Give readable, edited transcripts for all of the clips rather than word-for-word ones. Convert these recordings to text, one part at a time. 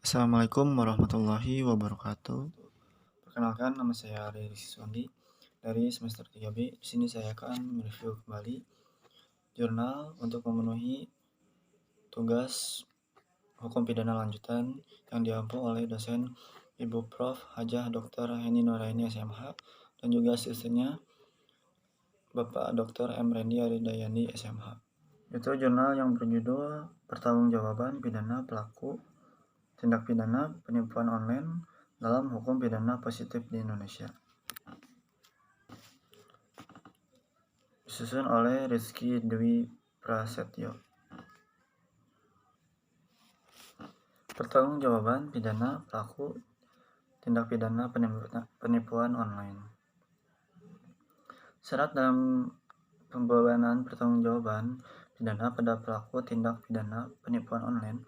Assalamualaikum warahmatullahi wabarakatuh. Perkenalkan, nama saya Rizky Suwandi dari semester 3B. Di sini saya akan mereview kembali jurnal untuk memenuhi tugas hukum pidana lanjutan yang diampu oleh dosen Ibu Prof. Hajah Dr. Heni Nuraini SMH dan juga asistennya Bapak Dr. M. Rendi Aridayani SMH. Itu jurnal yang berjudul Pertanggungjawaban Pidana Pelaku Tindak Pidana Penipuan Online dalam Hukum Pidana Positif di Indonesia. Disusun oleh Rizky Dwi Prasetyo. Pertanggungjawaban pidana pelaku tindak pidana penipuan online. Syarat dalam pembebanan pertanggungjawaban pidana pada pelaku tindak pidana penipuan online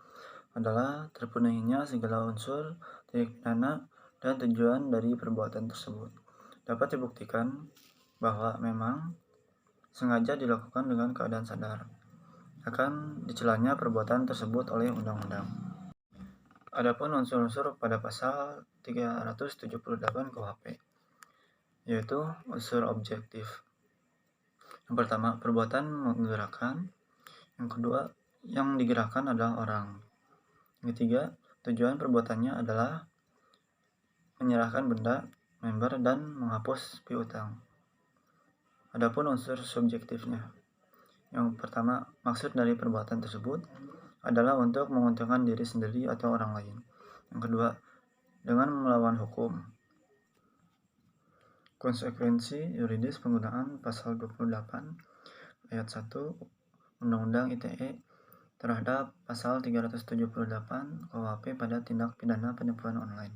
adalah terpenuhinya segala unsur tindak pidana dan tujuan dari perbuatan tersebut. Dapat dibuktikan bahwa memang sengaja dilakukan dengan keadaan sadar akan dicelanya perbuatan tersebut oleh undang-undang. Adapun unsur-unsur pada pasal 378 KUHP, yaitu unsur objektif. Yang pertama, perbuatan menggerakkan. Yang kedua, yang digerakkan adalah orang. Yang ketiga, tujuan perbuatannya adalah menyerahkan benda, member, dan menghapus piutang. Adapun unsur subjektifnya. Yang pertama, maksud dari perbuatan tersebut adalah untuk menguntungkan diri sendiri atau orang lain. Yang kedua, dengan melawan hukum. Konsekuensi yuridis penggunaan pasal 28 ayat 1 Undang-Undang ITE terhadap pasal 378 KUHP pada tindak pidana penipuan online.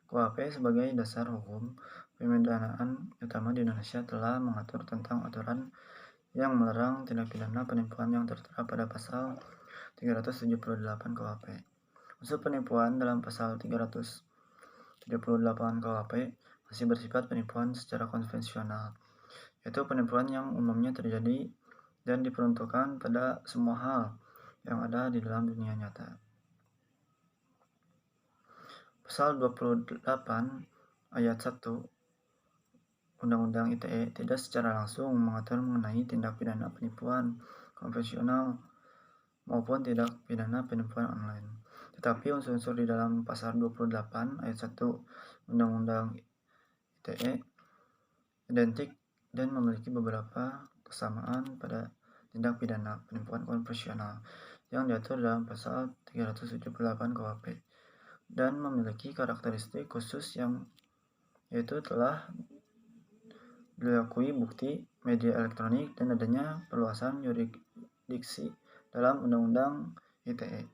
KUHP sebagai dasar hukum pemidanaan utama di Indonesia telah mengatur tentang aturan yang melarang tindak pidana penipuan yang tertera pada pasal 378 KUHP. Unsur penipuan dalam pasal 378 KUHP masih bersifat penipuan secara konvensional, yaitu penipuan yang umumnya terjadi dan diperuntukkan pada semua hal yang ada di dalam dunia nyata. Pasal 28 ayat 1 Undang-Undang ITE tidak secara langsung mengatur mengenai tindak pidana penipuan konvensional maupun tindak pidana penipuan online. Tetapi unsur-unsur di dalam pasal 28 ayat 1 Undang-Undang ITE identik dan memiliki beberapa kesamaan pada tindak pidana penipuan konvensional yang diatur dalam pasal 378 KUHP dan memiliki karakteristik khusus yang yaitu telah diakui bukti media elektronik dan adanya perluasan yurisdiksi dalam Undang-Undang ITE.